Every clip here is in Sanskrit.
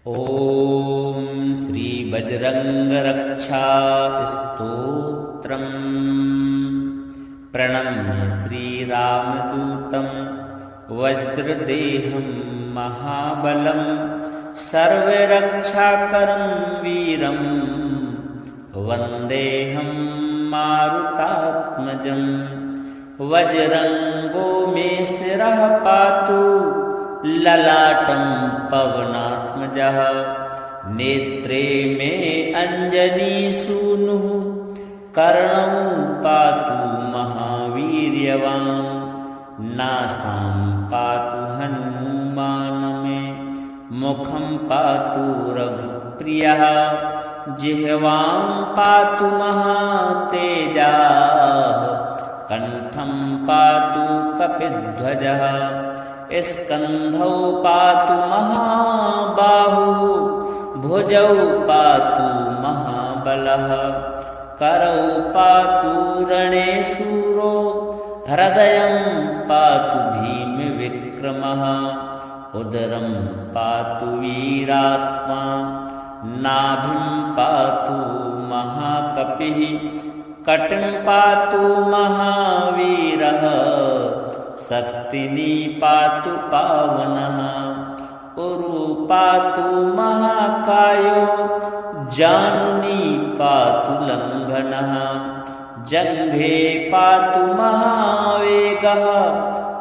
ॐ श्री बजरंगरक्षा स्तोत्रम्। प्रणम्य श्रीरामदूतं वज्रदेहं महाबलं सर्वरक्षाकरं वीरं वन्देऽहं मारुतात्मजं। वज्रंगो मे शिरः पातु ललाटं पवनात्मजः। नेत्रे मे अंजनीसूनुः कर्णौ पातु महावीर्यवान्। नासां पातु हनुमान् मे मुखं पातु रघुप्रियः। जिह्वां पातु महातेजाः कण्ठं पातु कपिध्वजः। स्कन्धौ पातु महाबाहुः भुजौ पातु महाबलः। करौ पातु रणे शूरो हृदयं पातु भीमविक्रमः। उदरं पातु वीरात्मा नाभिं पातु महाकपिः। कटिं पातु महावीरः शक्तिनी पातु पावनः। उरु पातु महाकायो जानुनी पातु लंघनः। जङ्घे पातु महावेगः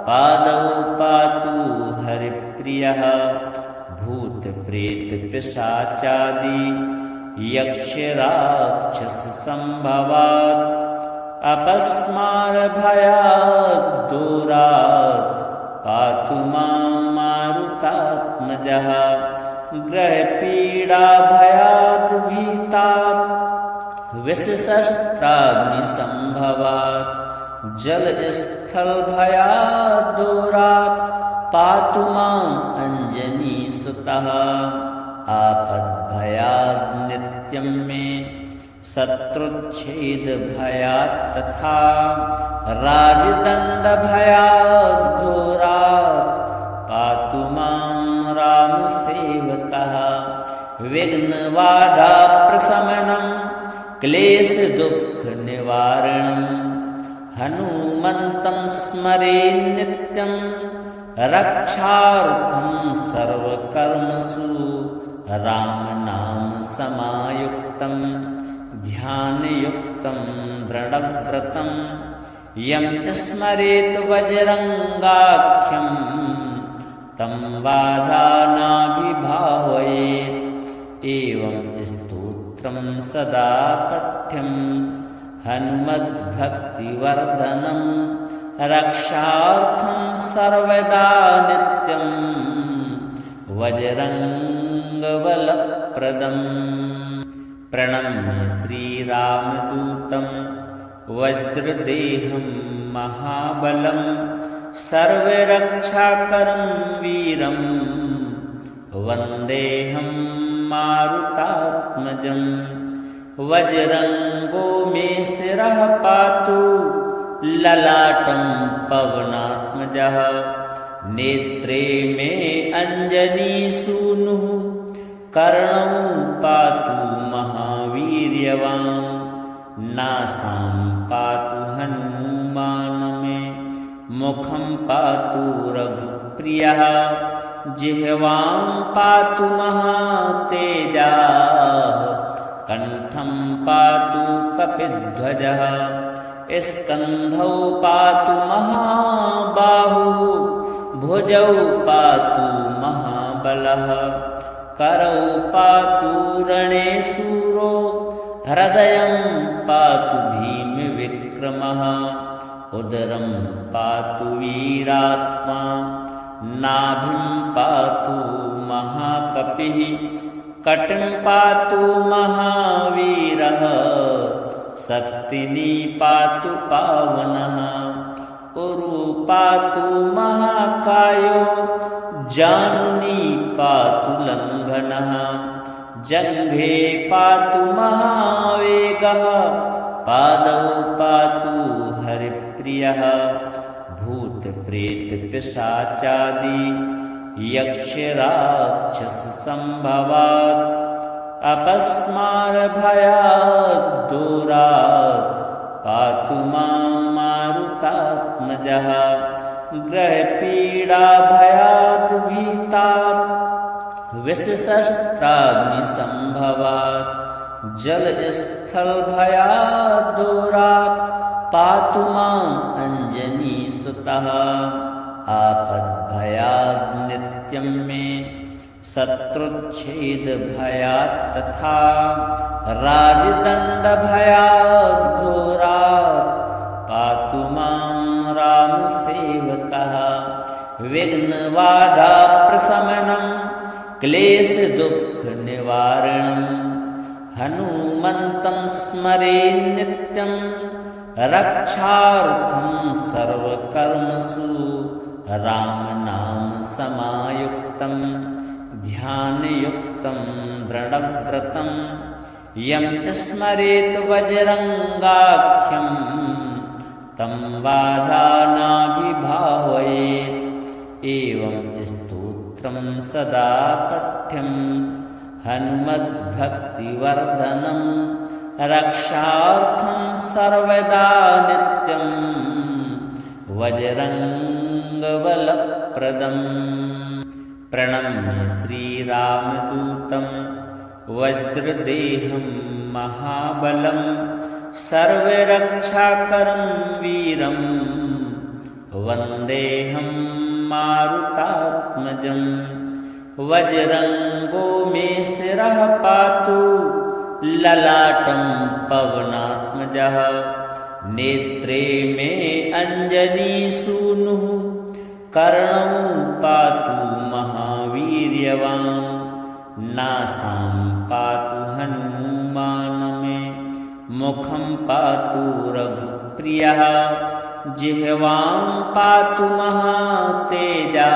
पादौ पातु हरिप्रियः। भूतप्रेतपिशाचादि यक्षराक्षस संभवात् अपस्मारभयात् दूरात् पातु मां मारुतात्मजः। ग्रहपीडाभयात् भीतात् विषशस्त्राग्निसंभवात् जलस्थलभयात् दूरात् पातु मां अंजनीसुतः। आपद्भयात् नित्यं मे शत्रुच्छेदभयात् तथा राजदण्डभयात् घोरात् पातु मां रामसेवकः। विघ्नबाधाप्रशमनं क्लेशदुःखनिवारणं हनुमन्तं स्मरे नित्यं। रक्षार्थं सर्वकर्मसु रामनाम समायुक्तं। ध्यानयुक्तं दृढव्रतं यं स्मरेत् वज्रंगाख्यं तं बाधा नाभिभावयेत्। एवं स्तोत्रं सदा पठ्यं हनुमद्भक्तिवर्धनं। रक्षार्थं सर्वदा नित्यं वज्रंगबलप्रदम्। प्रणम्य श्रीरामदूतं वज्रदेहं महाबलं सर्वरक्षाकरं वीरं वन्देऽहं मारुतात्मजं। वज्रंगो मे शिरः पातु ललाटं पवनात्मजः। नेत्रे मे अंजनीसूनुः कर्णौ पातु महावीर्यवान्। नासां पातु हनुमान् मे मुखं पातु रघुप्रियः। जिह्वां पातु महातेजाः कण्ठं पातु कपिध्वजः। स्कन्धौ पातु महाबाहुः भुजौ पातु महाबलः। करौ पातु रणे शूरो हृदयं पातु भीमविक्रमः। उदरं पातु वीरात्मा नाभिं पातु महाकपिः। कटिं पातु महावीरः शक्तिनी पातु पावनः। उरु पातु महाकायो जानुनी पातु लंघनः। जङ्घे पातु महावेगः पादौ पातु हरिप्रियः। भूतप्रेतपिशाचादि यक्षराक्षससम्भवात् अपस्मारभयात् दूरात् पातु मां मारुतात्मजः ग्रहपीडाभयाद् भीतात् विषशस्त्राग्निसम्भवात् जलस्थलभयाद् दूरात् पातु माम् अञ्जनीसुतः आपद्भयाद् नित्यं मे शत्रुच्छेदभयात् तथा राजदण्डभयाद् घोरात् पातु मां रामसेवकः विघ्नबाधाप्रशमनं क्लेशदुःखनिवारणं हनुमन्तं स्मरे नित्यं रक्षार्थं सर्वकर्मसु रामनाम समायुक्तं ध्यानयुक्तं दृढव्रतं यं स्मरेत् वज्रङ्गाख्यं तं बाधा नाभिभावयेत् एवं स्तोत्रं सदा पठ्यं हनुमद्भक्तिवर्धनं रक्षार्थं सर्वदा नित्यं वज्रङ्गबलप्रदम् प्रणम्य श्रीरामदूतं वज्रदेहं महाबलं सर्वरक्षाकरं वीरं वन्देऽहं मारुतात्मजं वज्रङ्गो मे शिरः पातु ललाटं पवनात्मजः नेत्रे मे अञ्जनीसूनुः कर्णौ पातु महावीर्यवान् नासां पातु हनुमान् मे मुखं पातु रघुप्रियः जिह्वां पातु महातेजाः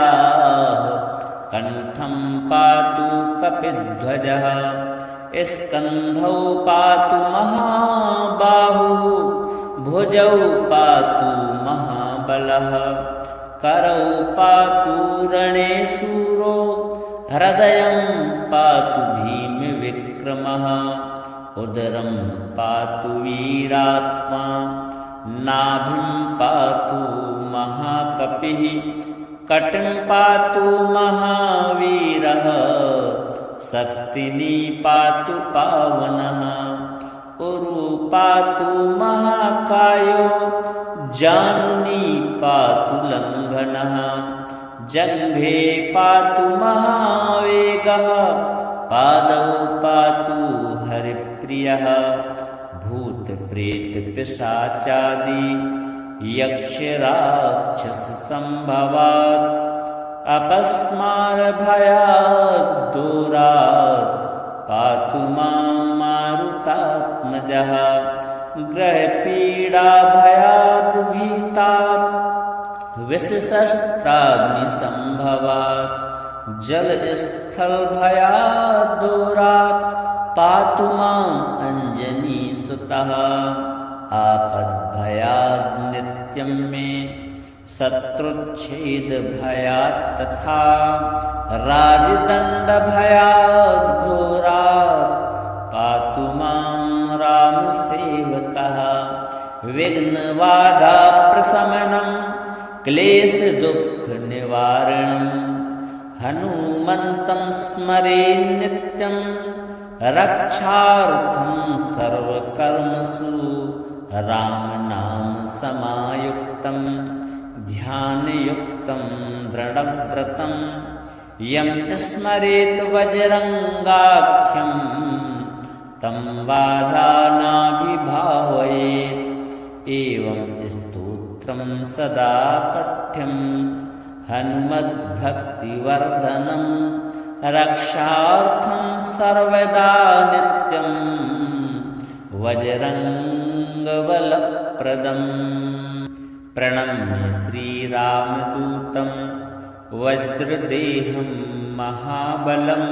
कण्ठं पातु कपिध्वजः स्कन्धौ पातु महाबाहुः भुजौ पातु महाबलः करौ पातु रणे शूरो हृदयं पातु भीमविक्रमः उदरं पातु वीरात्मा नाभिं पातु महाकपिः कटिं पातु महावीरः शक्तिनी पातु पावनः उरु पातु महाकायो जानुनी पातु लङ्घनः जङ्घे पातु महावेगः पादौ पातु हरिप्रियः भूतप्रेतपिशाचादि यक्षराक्षससम्भवात् अपस्मारभयात् दूरात् पातु मां मारुतात्मजः ग्रहपीडाभयाद् भीतात् विषशस्त्राग्निसम्भवात् जलस्थलभयाद् दूरात् पातु माम् अञ्जनीसुतः आपद्भयाद् नित्यं मे शत्रुच्छेदभयात् तथा राजदण्डभयाद् घोरात् पातु मां रामसेवकः विघ्नबाधाप्रशमनं क्लेशदुःखनिवारणं हनुमन्तं स्मरे नित्यं रक्षार्थं सर्वकर्मसु रामनाम समायुक्तं ध्यानयुक्तं दृढव्रतं यं स्मरेत् वज्रङ्गाख्यं तं बाधा नाभिभावयेत् एवं स्तोत्रं सदा पठ्यं हनुमद्भक्तिवर्धनं रक्षार्थं सर्वदा नित्यं वज्रङ्गबलप्रदम् प्रणम्य श्रीरामदूतं वज्रदेहं महाबलं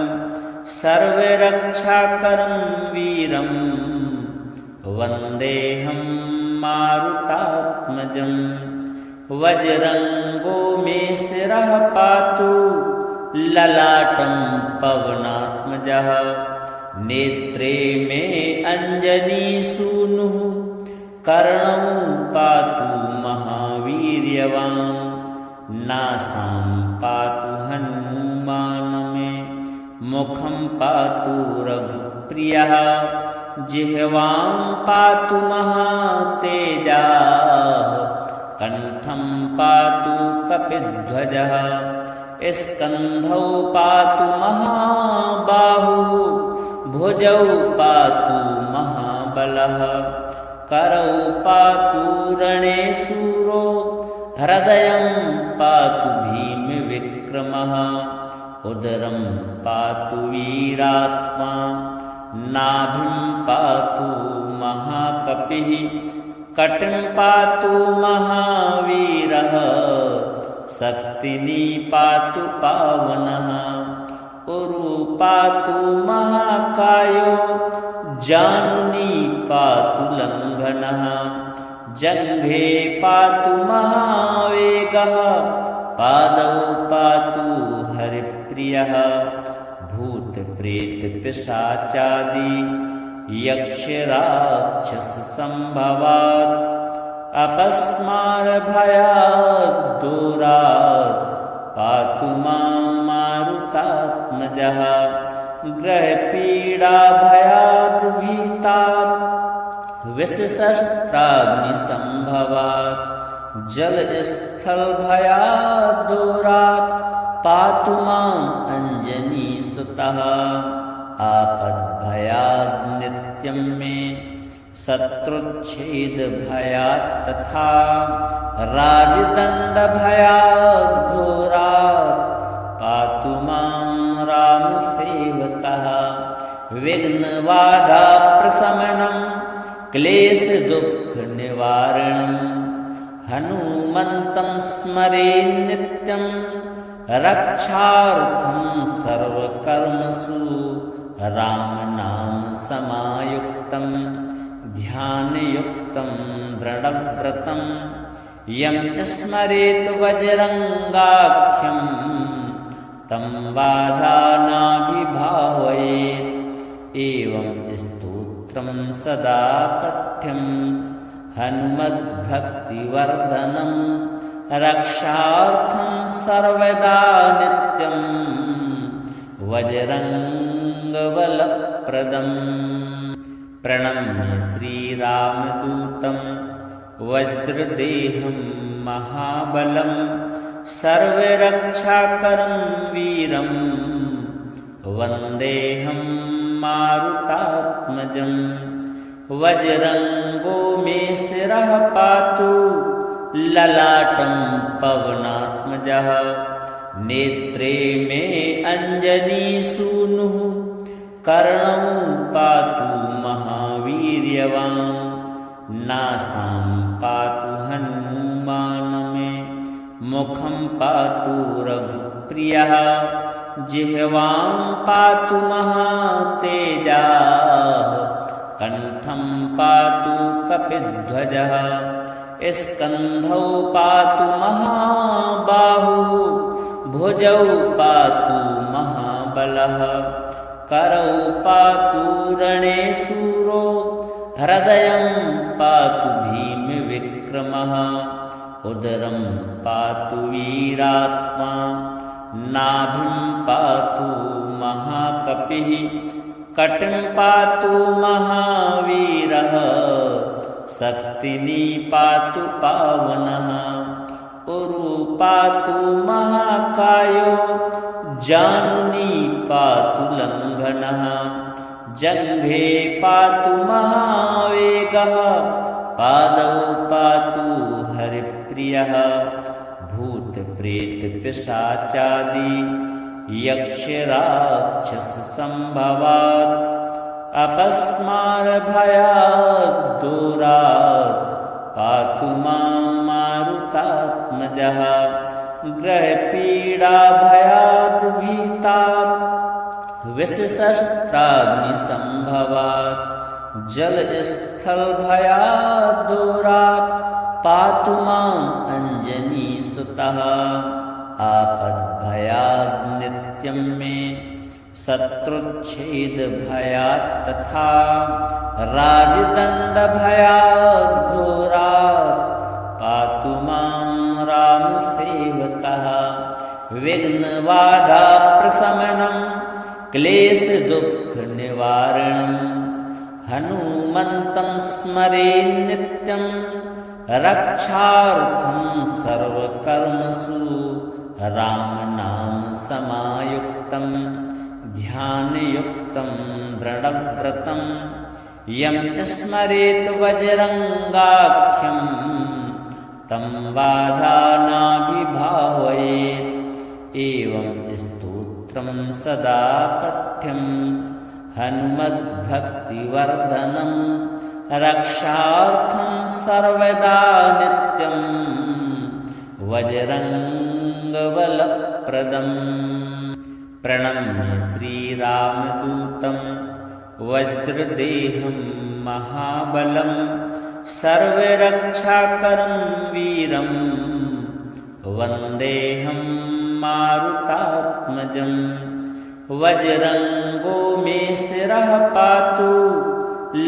सर्वरक्षाकरं वीरं वन्देऽहं मारुतात्मजं वज्रङ्गो मे शिरः पातु ललाटं पवनात्मजः नेत्रे मे अञ्जनीसूनुः कर्णौ पातु महावीर्यवान् नासां पातु हनुमान् मे मुखं पातु रघुप्रियः जिह्वां पातु महातेजाः कण्ठं पातु कपिध्वजः स्कन्धौ पातु महाबाहुः भुजौ पातु महाबलः करौ पातु रणे शूरो हृदयं पातु भीमविक्रमः उदरं पातु वीरात्मा नाभिं पातु महाकपिः कटिं पातु महावीरः शक्तिनी पातु पावनः उरु पातु महाकायो जानुनी पातु लङ्घनः जङ्घे पातु महावेगः पादौ पातु हरिप्रियः भूतप्रेतपिशाचादि यक्षराक्षससम्भवात् अपस्मारभयात् दूरात् पातु मां मारुतात्मजः ग्रहपीडाभयाद् भीतात् विषशस्त्राग्निसम्भवात् जलस्थलभयात् दूरात् पातु माम् अञ्जनीसुतः आपद्भयात् नित्यं मे शत्रुच्छेदभयात् तथा राजदण्डभयात् घोरात् पातु मां रामसेवकः विघ्नबाधाप्रशमनं क्लेशदुःखनिवारणं हनुमन्तं स्मरे नित्यं रक्षार्थं सर्वकर्मसु रामनाम समायुक्तं ध्यानयुक्तं दृढव्रतं यं स्मरेत् वज्रङ्गाख्यं तं बाधा नाभिभावयेत् एवं स्तोत्रं सदा पठ्यं हनुमद्भक्तिवर्धनं रक्षार्थं सर्वदा नित्यं वज्रङ्गबलप्रदम् प्रणम्य श्रीरामदूतं वज्रदेहं महाबलं सर्वरक्षाकरं वीरं वन्देऽहं मारुतात्मजं वज्रङ्गो मे शिरः पातु ललाटं पवनात्मजः नेत्रे मे अञ्जनीसूनुः कर्णौ पातु महावीर्यवान् नासां पातु हनुमान् मे मुखं पातु रघुप्रियः जिह्वां पातु महातेजाः कण्ठं पातु कपिध्वजः स्कन्धौ पातु महाबाहुः भुजौ पातु महाबलः करौ पातु रणे शूरो हृदयं पातु भीमविक्रमः उदरं पातु वीरात्मा नाभिं पातु महाकपिः कटिं पातु महावीरः शक्तिनी पातु पावनः उरु पातु महाकायो जानुनी पातु लङ्घनः जङ्घे पातु महावेगः पादौ पातु हरिप्रियः भूतप्रेतपिशाचादि यक्षराक्षससम्भवात् अपस्मारभयात् दूरात् पातु मां मारुतात्मजः ग्रहपीडाभयाद् भीतात् विषशस्त्राग्निसम्भवात् जलस्थलभयात् दूरात् पातु माम् अञ्जनीसुतः आपद्भयात् नित्यं मे शत्रुच्छेदभयात् तथा राजदण्डभयात् घोरात् पातु मां रामसेवकः विघ्नबाधाप्रशमनं क्लेशदुःखनिवारणं हनुमन्तं स्मरे नित्यं रक्षार्थं सर्वकर्मसु रामनाम समायुक्तं ध्यानयुक्तं दृढव्रतं यं स्मरेत् वज्रङ्गाख्यं तं बाधा नाभिभावयेत् एवं स्तोत्रं सदा पठ्यं हनुमद्भक्तिवर्धनं रक्षार्थं सर्वदा नित्यं वज्रङ्गबलप्रदम् प्रणम्य श्रीरामदूतं वज्रदेहं महाबलं सर्वरक्षाकरं वीरं वन्देऽहं मारुतात्मजं वज्रङ्गो मे शिरः पातु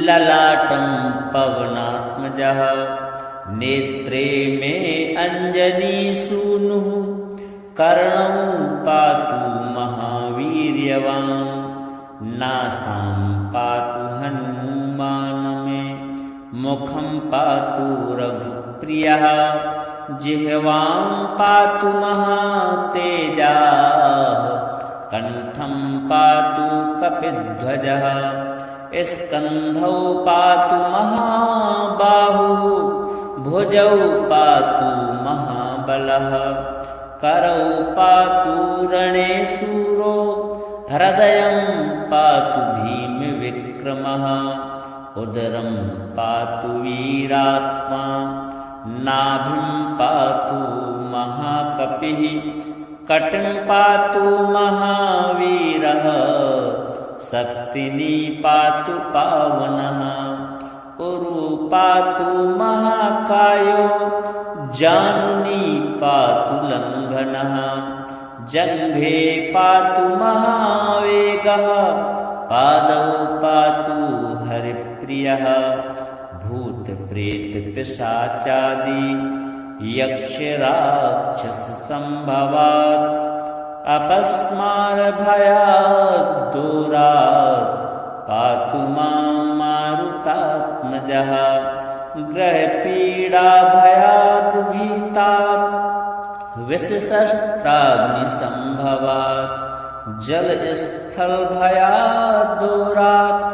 ललाटं पवनात्मजः नेत्रे मे अञ्जनीसूनुः कर्णौ पातु महावीर्यवान् नासां पातु हनुमान मे मुखं पातु रघुप्रियः जिह्वां पातु महातेजाः कण्ठं पातु कपिध्वजः स्कन्धौ पातु महाबाहुः भुजौ पातु महाबलः करौ पातु रणे शूरो हृदयं पातु भीमविक्रमः उदरं पातु वीरात्मा नाभिं पातु महाकपिः कटिं पातु महावीरः शक्तिनी पातु पावनः उरु पातु महाकायो जानुनी पातु लङ्घनः जङ्घे पातु महावेगः पादौ पातु हरिप्रियः भूतप्रेतपिशाचादि यक्षराक्षससम्भवात् अपस्मारभयात् दूरात् पातु मां मारुतात्मजः ग्रहपीडाभयात् भीतात् विषशस्त्राग्निसम्भवात् जलस्थलभयात् दूरात्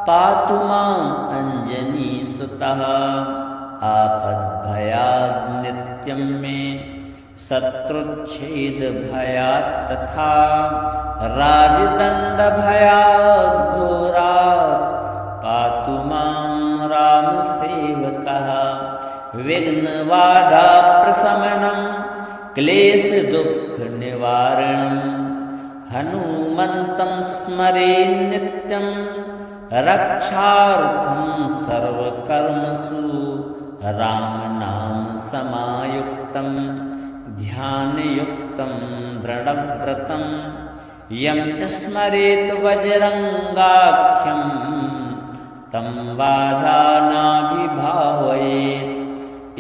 पातु माम् अञ्जनीसुतः आपद्भयात् नित्यं मे शत्रुच्छेदभयात् तथा राजदण्डभयात् घोरात् पातु मां रामसेवकः विघ्नबाधाप्रशमनं क्लेशदुःखनिवारणं हनुमन्तं स्मरे नित्यं रक्षार्थं सर्वकर्मसु रामनाम समायुक्तं ध्यानयुक्तं दृढव्रतं यं स्मरेत् वज्रङ्गाख्यं तं बाधा नाभिभावयेत्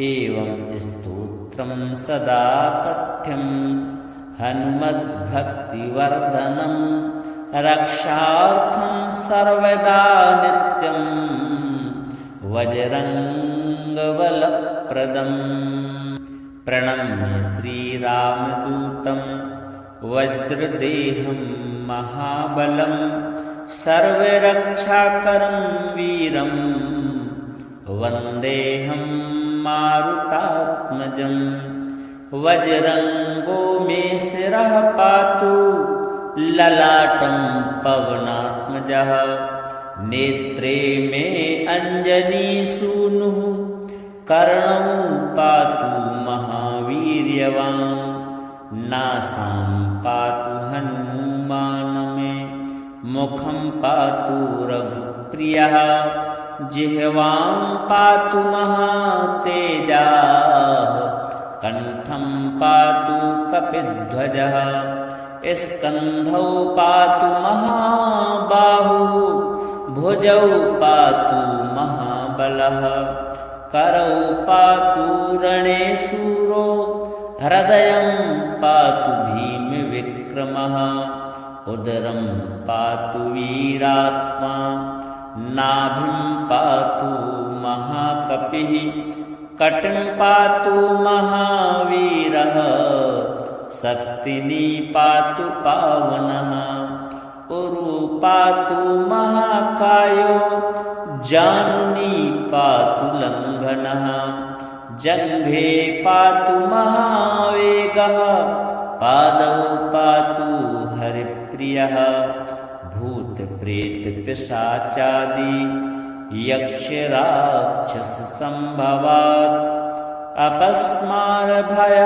एवं स्तोत्रं सदा पठ्यं हनुमद्भक्तिवर्धनं रक्षार्थं सर्वदा नित्यं वज्रङ्गबलप्रदम् प्रणम्य श्रीरामदूतं वज्रदेहं महाबलं सर्वरक्षाकरं वीरं वन्देऽहं मारुतात्मजं वज्रङ्गो मे शिरः पातु ललाटं पवनात्मजः नेत्रे मे अञ्जनीसूनुः कर्णौ पातु महावीर्यवान् नासां पातु हनुमान मे मुखं पातु रघुप्रियः जिह्वां पातु महातेजाः कण्ठं पातु कपिध्वजः स्कन्धौ पातु महाबाहुः भुजौ पातु महाबलः करौ पातु रणे शूरो हृदयं पातु भीमविक्रमः उदरं पातु वीरात्मा नाभिं पातु महाकपिः कटिं पातु महावीरः शक्तिनी पातु पावनः उरु पातु महाकायो जानुनी पातु लङ्घनः जङ्घे पातु महावेगः पादौ पातु हरिप्रियः भूतप्रेतपिशाचादि यक्षराक्षससम्भवात् अपस्मारभयात्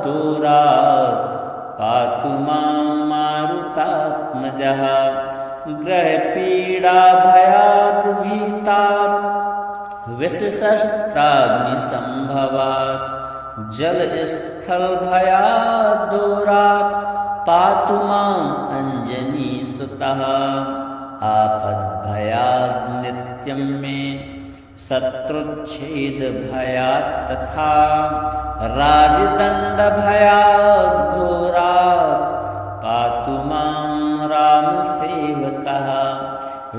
दूरात् पातु मां मारुतात्मजः ग्रहपीडाभयात् भीतात् विषशस्त्राग्निसम्भवात् जलस्थलभयात् दूरात् पातु माम् अञ्जनीसुतः आपद्भयात् नित्यं मे शत्रुच्छेदभयात् तथा राजदण्डभयात् घोरात् पातु मां रामसेवकः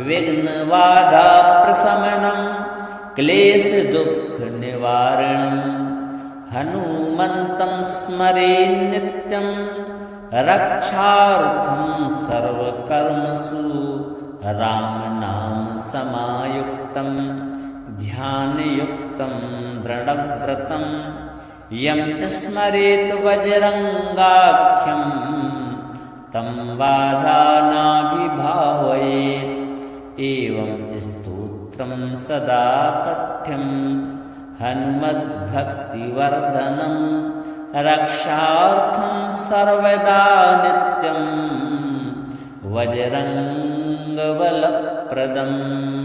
विघ्नबाधाप्रशमनं क्लेशदुःखनिवारणं हनुमन्तं स्मरे नित्यं रक्षार्थं सर्वकर्मसु रामनामसमायुक्तं ध्यानयुक्तं दृढव्रतं यं स्मरेत् वज्रङ्गाख्यं तं बाधानाभिभावयेत् एवं स्तोत्रं सदा पठ्यं हनुमद्भक्तिवर्धनं रक्षार्थं सर्वदा नित्यं वज्रङ्गबलप्रदम्।